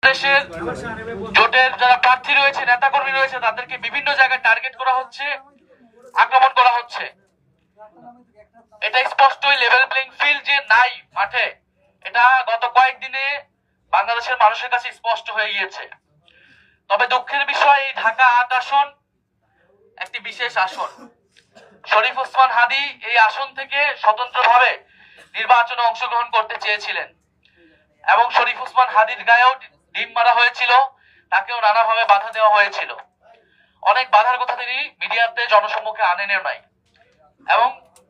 দেশের জোটের যারা প্রার্থী রয়েছে, নেতাকর্মী রয়েছে, তাদেরকে বিভিন্ন জায়গায় টার্গেট করা হচ্ছে, আক্রমণ করা হচ্ছে। এটা স্পষ্টই লেভেল প্লেইং ফিল্ড যে নাই মাঠে, এটা গত কয়েকদিনে বাংলাদেশের মানুষের কাছে স্পষ্ট হয়ে গিয়েছে। তবে দুঃখের বিষয়, এই ঢাকা ৮ আসন একটি বিশেষ আসন। শরীফ ওসমান হাদী এই আসন থেকে স্বতন্ত্রভাবে নির্বাচনে অংশগ্রহণ করতে চেয়েছিলেন এবং শরীফ ওসমান হাদীর গায়েও ডিম মারা হয়েছিল, তাকেও নানাভাবে বাধা দেওয়া হয়েছিল। অনেক বাধার কথা তিনি মিডিয়াতে জনসম্মুখে আনেনও নাই এবং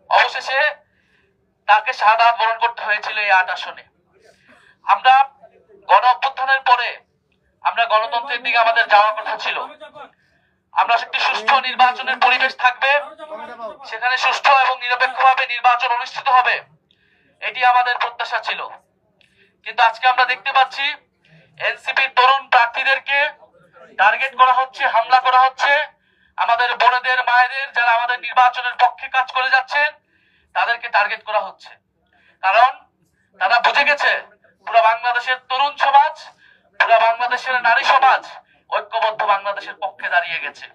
অবশেষে তাকে শাহাদাত বরণ করতে হয়েছিল এই ৮ আসনে। আমরা গণ অভ্যুত্থানের পরে আমরা গণতন্ত্রের দিকে আমাদের যাওয়ার কথা ছিল। আমরা একটি সুষ্ঠু নির্বাচনের পরিবেশ থাকবে, সেখানে সুষ্ঠু এবং নিরপেক্ষভাবে নির্বাচন অনুষ্ঠিত হবে, এটি আমাদের প্রত্যাশা ছিল। কিন্তু আজকে আমরা দেখতে পাচ্ছি এনসিপির তরুণ প্রার্থীদেরকে টার্গেট করা হচ্ছে, হামলা করা হচ্ছে। আমাদের বোনেদের, মায়েদের যারা আমাদের নির্বাচনের পক্ষে কাজ করে যাচ্ছেন, তাদেরকে টার্গেট করা হচ্ছে। কারণ তারা বুঝে গেছে পুরো বাংলাদেশের তরুণ সমাজ, পুরো বাংলাদেশের নারী সমাজ ঐক্যবদ্ধ বাংলাদেশের পক্ষে দাঁড়িয়ে গেছে।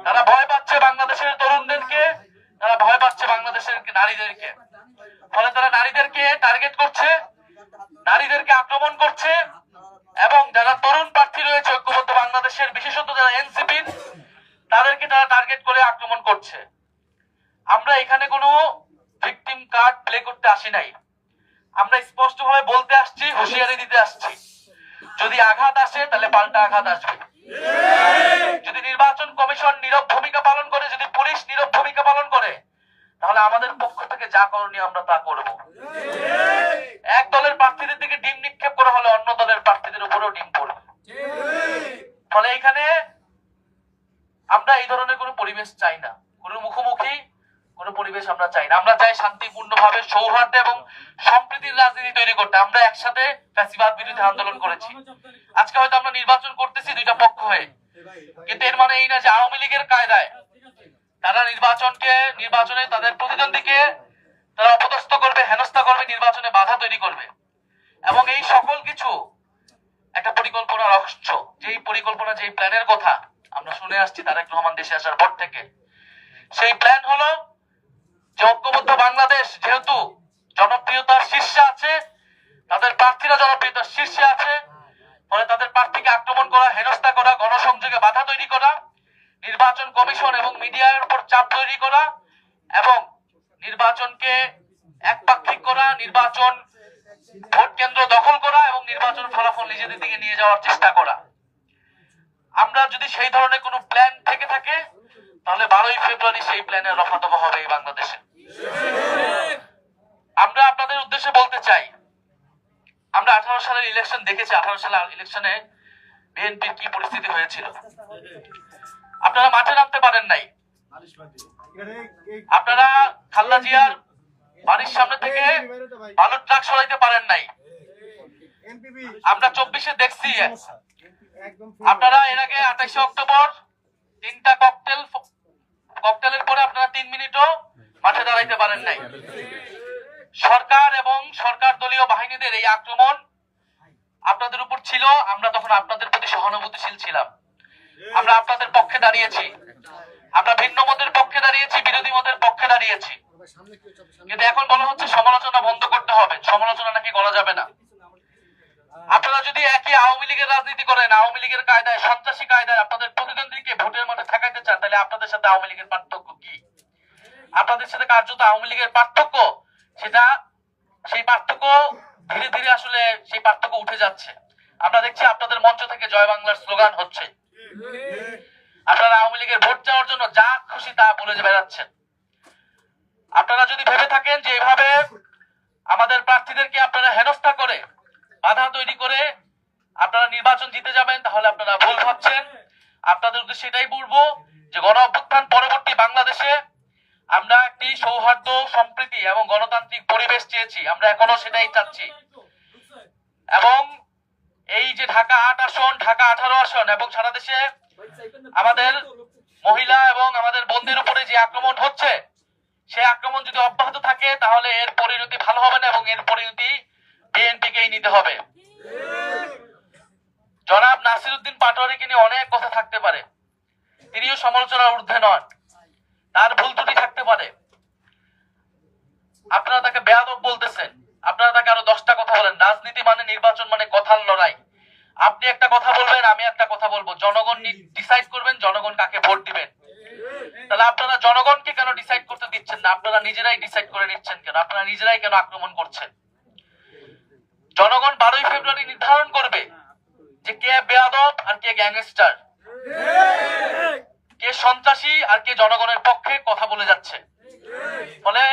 তারা ভয় পাচ্ছে বাংলাদেশের তরুণদেরকে, তারা ভয় পাচ্ছে বাংলাদেশের নারীদেরকে। ফলে তারা নারীদেরকে টার্গেট করছে, নারীদেরকে আক্রমণ করছে এবং যারা তরুণ প্রার্থী রয়েছে ঐক্যবদ্ধ বাংলাদেশের, বিশেষত যারা এনসিপির, তাদেরকে তারা টার্গেট করে আক্রমণ করছে। আমরা এখানে কোনো ভিকটিম কার্ড প্লে করতে আসি নাই। আমরা স্পষ্টভাবে বলতে আসছি, হুঁশিয়ারি দিতে আসছি, যদি আঘাত আসে তাহলে পাল্টা আঘাত আসবে। যদি নির্বাচন কমিশন নীরব ভূমিকা পালন করে, যদি পুলিশ নীরব ভূমিকা পালন করে, তাহলে আমাদের পক্ষ থেকে যা করণীয় আমরা তা করব। এক দলের প্রার্থীদের দিকে ডিম নিক্ষেপ করা হলে অন্য দলের প্রার্থীদের উপরেও ডিম পড়বে। ফলে এখানে আমরা এই ধরনের কোনো পরিবেশ চাই না, কোনো মুখোমুখি কোনো পরিবেশ আমরা চাই না। আমরা চাই শান্তিপূর্ণভাবে সৌহার্দ্য এবং সম্প্রীতির রাজনীতি তৈরি করতে। আমরা একসাথে ফ্যাসিবাদ বিরোধী আন্দোলন করেছি। আজকে হয়তো আমরা নির্বাচন করতেছি দুইটা পক্ষ হয়ে, কিন্তু এর মানে এই না যে আওয়ামী লীগের কায়দায় তারা নির্বাচনে তাদের প্রতিদ্বন্দ্বীকে তারা অপদস্থ করবে, হেনস্থা করবে, নির্বাচনে বাধা তৈরি করবে। এবং এই সকল কিছু একটা পরিকল্পনার অংশ। যেই পরিকল্পনা, যেই প্ল্যানের কথা আমরা শুনে আসছি তারেক রহমান দেশে আসার পর থেকে, সেই প্ল্যান হলো যে ঐক্যবদ্ধ বাংলাদেশ যেহেতু জনপ্রিয়তার শীর্ষে আছে, তাদের প্রার্থীরা জনপ্রিয়তার শীর্ষে আছে, ফলে তাদের প্রার্থীকে আক্রমণ করা, হেনস্থা করা, গণসংযোগে বাধা তৈরি করা, নির্বাচন কমিশন এবং মিডিয়ার উপর চাপ তৈরি করা এবং নির্বাচনকে একপাক্ষিক করা, নির্বাচন ভোট কেন্দ্র দখল করা এবং নির্বাচন ফলাফল নিজেদের দিকে নিয়ে যাওয়ার চেষ্টা করা। আমরা যদি সেই ধরনের কোনো প্ল্যান থেকে থাকে, তাহলে 12ই ফেব্রুয়ারি সেই প্ল্যানের রফাদফা হবে এই বাংলাদেশে। আমরা আপনাদের উদ্দেশ্যে বলতে চাই, আমরা 18 সালের ইলেকশন দেখেছি। 18 সালের ইলেকশনে বিএনপির কি পরিস্থিতি হয়েছিল। আপনারা মাঠে নামতে পারেন নাই, আপনারা খালেদা জিয়ার বাড়ির সামনে থেকে বালুর ট্রাক সরাইতে পারেন নাই। আমরা 24-এ দেখছি আপনারা এর আগে 28 অক্টোবর 3টা ককটেলের পরে আপনারা 3 মিনিটও মাঠে দাঁড়াইতে পারেন নাই। সরকার এবং সরকার দলীয় বাহিনীদের এই আক্রমণ আপনাদের উপর ছিল। আমরা তখন আপনাদের প্রতি সহানুভূতিশীল ছিলাম। আমরা আপনাদের পক্ষে দাঁড়িয়েছি, আমরা ভিন্ন মতের পক্ষে দাঁড়িয়েছি, বিরোধী মতের পক্ষে দাঁড়িয়েছি। কিন্তু এখন বলা হচ্ছে সমালোচনা বন্ধ করতে হবে, সমালোচনা নাকি করা যাবে না। আপনারা যদি একই আওয়ামী লীগের রাজনীতি করেন, আওয়ামী লীগের কায়দায়, সন্ত্রাসী কায়দায় আপনাদের প্রতিদ্বন্দ্বীকে ভোটের মাঠে থাকাইতে চান, তাহলে আপনাদের সাথে আওয়ামী লীগের পার্থক্য কি? আপনাদের সাথে কার্যত আওয়ামী লীগের পার্থক্য, সেই পার্থক্য ধীরে ধীরে আসলে সেই পার্থক্য উঠে যাচ্ছে। আমরা দেখছি আপনাদের মঞ্চ থেকে জয় বাংলার স্লোগান হচ্ছে। আপনারা আওয়ামী লীগের ভোট চাওয়ার জন্য যা খুশি তা বলে বেড়াচ্ছেন। আপনারা যদি ভেবে থাকেন যে এভাবে আমাদের প্রার্থীদেরকে আপনারা হেনস্থা করে, বাধা তৈরি করে আপনারা নির্বাচন জিতে যাবেন, তাহলে আপনারা ভুল ভাবছেন। আপনাদের উদ্দেশ্যে এটাই বলবো যে গণ অভ্যুত্থান পরবর্তী বাংলাদেশে আমরা একটি সৌহার্দ্য, সম্প্রীতি এবং গণতান্ত্রিক পরিবেশ চেয়েছি। আমরা এখনো সেটাই চাচ্ছি। এবং এই যে ঢাকা 8 আসন, ঢাকা 18 আসন এবং সারা দেশে আমাদের মহিলা এবং আমাদের বোনদের উপরে যে আক্রমণ হচ্ছে, সেই আক্রমণ যদি অব্যাহত থাকে, তাহলে এর পরিণতি ভালো হবে না এবং এর পরিণতি বিএনপিকেই নিতে হবে। নাসিরউদ্দিন পাটোয়ারিকে নিয়ে অনেক কথা থাকতে পারে, তিনিও সমালোচনার ঊর্ধ্বে নন, তার ভুল ত্রুটি থাকতে পারে। আপনারা তাকে বেয়াদব বলতেছেন, আপনারা তাকে আরো 10টা কথা বলেন। রাজনীতি মানে, নির্বাচন মানে কথার লড়াই। আপনি একটা কথা বলবেন, আমি একটা কথা বলবো, জনগণ ডিসাইড করবেন জনগণ কাকে ভোট দিবেন। তাহলে আপনারা জনগণকে কেন ডিসাইড করতে দিচ্ছেন না? আপনারা নিজেরাই ডিসাইড করে নিচ্ছেন কেন? আপনারা নিজেরাই কেন আক্রমণ করছেন? জনগণ 12ই ফেব্রুয়ারি নির্ধারণ করবে যে কে বেয়াদব আর কে গ্যাংস্টার, কে সন্ত্রাসী আর কে জনগণের পক্ষে কথা বলে যাচ্ছে। ফলে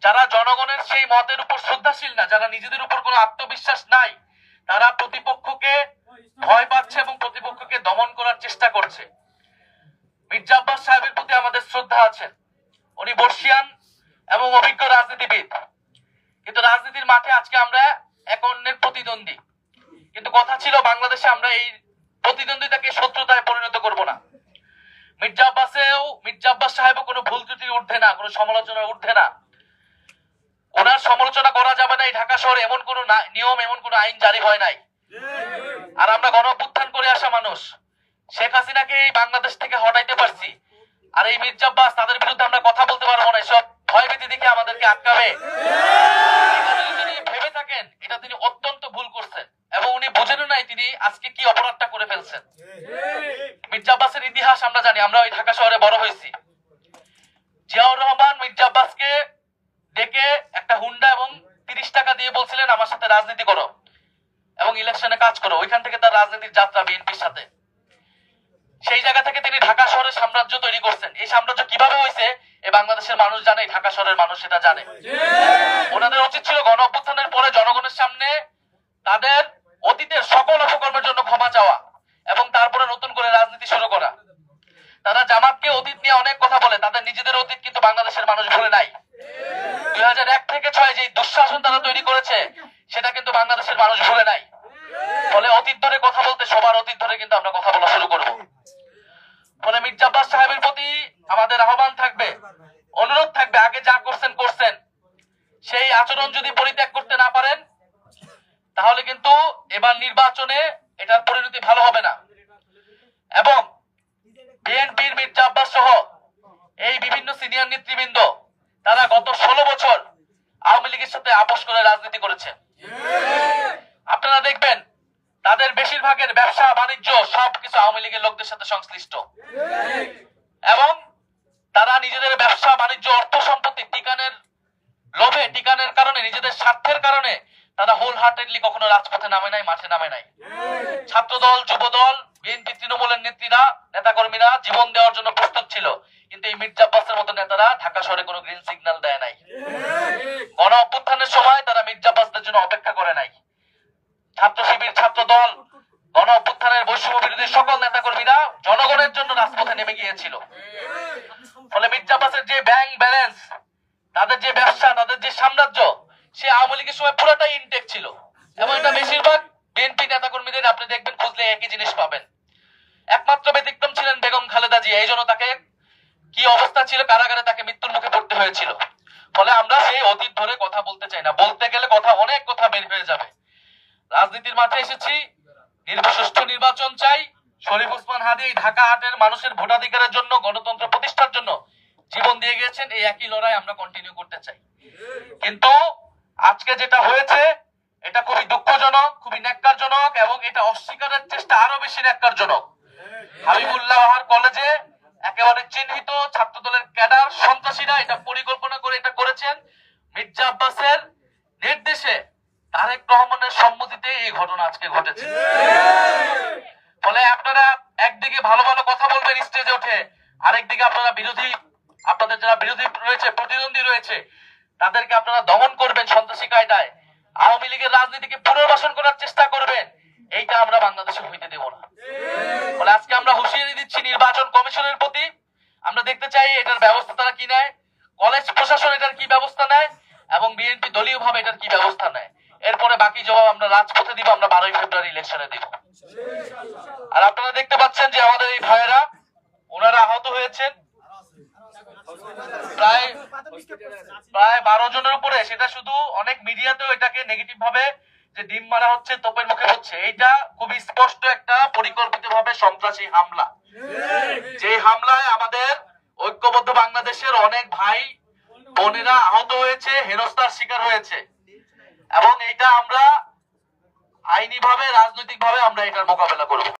যারা জনগণের সেই মতের উপর শ্রদ্ধাশীল না, যারা নিজেদের উপর কোনো আত্মবিশ্বাস নাই, তারা প্রতিপক্ষকে ভয় পাচ্ছে এবং প্রতিপক্ষকে দমন করার চেষ্টা করছে। মির্জা আব্বাস সাহেবের প্রতি আমাদের শ্রদ্ধা আছে, উনি বর্ষিয়ান এবং অভিজ্ঞ রাজনীতিবিদ, কিন্তু রাজনীতির মাঠে আজকে আমরা এক অন্যের প্রতিদ্বন্দ্বী। কিন্তু কথা ছিল বাংলাদেশে আমরা এই প্রতিদ্বন্দ্বিতাকে শত্রুতায় পরিণত করব না। মির্জা আব্বাস সাহেবও কোনো ভুল ত্রুটির ঊর্ধ্বে না, কোনো সমালোচনার ঊর্ধ্বে না। ওনার সমালোচনা করা যাবে না, এই ঢাকা শহরে এমন কোন নিয়ম, এমন কোন আইন জারি হয় নাই। আর আমরা গণ অভ্যুত্থান করে আসা মানুষ, শেখ হাসিনাকে এই বাংলাদেশ থেকে হটাইতে পারছি। আর এই মির্জা আব্বাস, তাদের বিরুদ্ধে আমরা কথা বলতে পারবো না, এসব ভয়ভীতি দেখে আমাদেরকে আটকাবে। তিনি ভেবে থাকেন এটা তিনি অত্যন্ত ভুল করছেন এবং উনি বুঝেন নাই তিনি আজকে কি অপরাধটা করে ফেলছেন। মির্জা আব্বাসের ইতিহাস আমরা জানি, আমরা ওই ঢাকা শহরে বড় হয়েছি। জিয়াউর রহমান মির্জা আব্বাসকে ডেকে একটা হুন্ডা এবং 30 টাকা দিয়ে বলছিলেন আমার সাথে রাজনীতি করো এবং ইলেকশনে কাজ করো। ওইখান থেকে তার রাজনীতির যাত্রা বিএনপির সাথে। সেই জায়গা থেকে তিনি ঢাকা শহরের সাম্রাজ্য তৈরি করছেন। এই সাম্রাজ্য কিভাবে হয়েছে এই বাংলাদেশের মানুষ জানে, ঢাকা শহরের মানুষ সেটা জানে। ওনাদের উচিত ছিল গণ অভ্যুত্থানের পরে জনগণের সামনে তাদের অতীতের সকল অপকর্মের জন্য ক্ষমা চাওয়া এবং তারপরে নতুন করে রাজনীতি শুরু করা। তারা জামাতকে অতীত নিয়ে অনেক কথা বলে, তাদের নিজেদের অতীত কিন্তু বাংলাদেশের মানুষ ভুলে নাই। 2001 থেকে 6 যে দুঃশাসন তারা তৈরি করেছে সেটা কিন্তু বাংলাদেশের মানুষ ভুলে নাই। ফলে অতীত ধরে কথা বলতে, সবার অতীত ধরে কিন্তু আমরা কথা বলা শুরু করব। ফলে মির্জা আব্বাস সাহেবের প্রতি আমাদের আহ্বান থাকবে, অনুরোধ থাকবে, আগে যা করছেন সেই আচরণ যদি পরিত্যাগ করতে না পারেন তাহলে কিন্তু এবার নির্বাচনে এটার পরিণতি ভালো হবে না। এবং বিএনপির মির্জা আব্বাস সহ এই বিভিন্ন সিনিয়র নেতৃবৃন্দ তারা গত 16 বছর আওয়ামী লীগের সাথে আপোষ করে রাজনীতি করেছে। আপনারা দেখবেন তাদের বেশিরভাগের ব্যবসা বাণিজ্য সবকিছু আওয়ামী লীগের লোকদের সাথে সংশ্লিষ্ট এবং তারা নিজেদের ব্যবসা বাণিজ্য অর্থ সম্পত্তি টিকানের লোভে, টিকানের কারণে, নিজেদের স্বার্থের কারণে তারা হোল হার্টেডলি কখনো রাজপথে নামে নাই, মাঠে নামে নাই। ছাত্র দল, যুব দল, বিএনপি, তৃণমূলের নেত্রীরা, নেতাকর্মীরা জীবন দেওয়ার জন্য প্রস্তুত ছিল, কিন্তু এই মির্জা আব্বাসের মতো নেতারা ঢাকা শহরে কোনো গ্রিন সিগন্যাল দেয় নাই। গণ অভ্যুত্থানের সময় তারা মির্জা আব্বাসদের জন্য অপেক্ষা করে নাই। ছাত্র শিবির, ছাত্র দল, গণ অভ্যুত্থানের বৈষম্য বিরোধী সকল নেতাকর্মীরা জনগণের জন্য রাজপথে নেমে গিয়েছিল। ফলে মির্জা আব্বাসের যে ব্যাংক ব্যালেন্স, তাদের যে ব্যবসা, তাদের যে সাম্রাজ্য, সে আওয়ামী লীগের সময় পুরোটাই ইনটেক ছিল এবং এটা বেশিরভাগ বিএনপি নেতাকর্মীদের আপনি দেখবেন খুঁজলে একই জিনিস পাবেন। একমাত্র ব্যতিক্রম ছিলেন বেগম খালেদা জিয়া, এই জন্য তাকে কি অবস্থা ছিল, কারাগারে তাকে মৃত্যুর মুখে পড়তে হয়েছিল। ফলে আমরা সেই অতীত ধরে কথা বলতে চাই না, বলতে গেলে অনেক কথা বের হয়ে যাবে। রাজনীতির মাঠে এসেছি, সুষ্ঠু নির্বাচন চাই। শরীফ ওসমান হাদী ঢাকা 8-এর মানুষের ভোটাধিকারের জন্য, গণতন্ত্র প্রতিষ্ঠার জন্য জীবন দিয়ে গিয়েছেন। এই একই লড়াই আমরা কন্টিনিউ করতে চাই। কিন্তু আজকে যেটা হয়েছে এটা খুবই দুঃখজনক, খুবই ন্যাক্কারজনক এবং এটা অস্বীকারের চেষ্টা আরো বেশি ন্যাক্কারজনক। হাবিবুল্লাহ কলেজে একেবারে চিহ্নিত ছাত্রদলের ক্যাডার সন্ত্রাসীরা এটা পরিকল্পনা করে এটা করেছেন। মির্জা আব্বাসের নির্দেশে, তারেক রহমানের সম্মতিতে এই ঘটনা আজকে ঘটেছে। ফলে আপনারা একদিকে ভালো ভালো কথা বলবেন স্টেজে উঠে, আরেকদিকে আপনারা আপনাদের যারা বিরোধী রয়েছে, প্রতিদ্বন্দ্বী রয়েছে, তাদেরকে আপনারা দমন করবেন সন্ত্রাসী কায়দায়, আওয়ামী লীগের রাজনীতিকে পুনর্বাসন করার চেষ্টা করবেন। এইটা আমরা বাংলাদেশে হইতে দেব না। ফলে আজকে আমরা হুঁশিয়ারি দিচ্ছি নির্বাচন কমিশনের প্রতি। আমরা দেখতে চাই এটার ব্যবস্থা তারা কি নেয়, কলেজ প্রশাসন এটার কি ব্যবস্থা নেয় এবং বিএনপি দলীয় ভাবে এটার কি ব্যবস্থা নেয়। এরপরে বাকি জবাব আমরা রাজপথে দিব, আমরা 12ই ফেব্রুয়ারি ইলেকশনে দিব। আর আপনারা দেখতে পাচ্ছেন যে আমাদের এই ভাইয়েরা, ওনারা আহত হয়েছেন প্রায় 12 জনের উপরে। সেটা শুধু অনেক মিডিয়াতেও এটাকে নেগেটিভ ভাবে যে ডিম মারা হচ্ছে, তোপের মুখে হচ্ছে, এইটা খুবই স্পষ্ট একটা পরিকল্পনা। ভাবে সন্ত্রাসী হামলা, যে হামলায় আমাদের ঐক্যবদ্ধ বাংলাদেশের অনেক ভাই বোনেরা আহত হয়েছে, হেনস্থার শিকার হয়েছে, এবং এটা আমরা আইনি ভাবে রাজনৈতিক ভাবে আমরা এটার মোকাবেলা করব।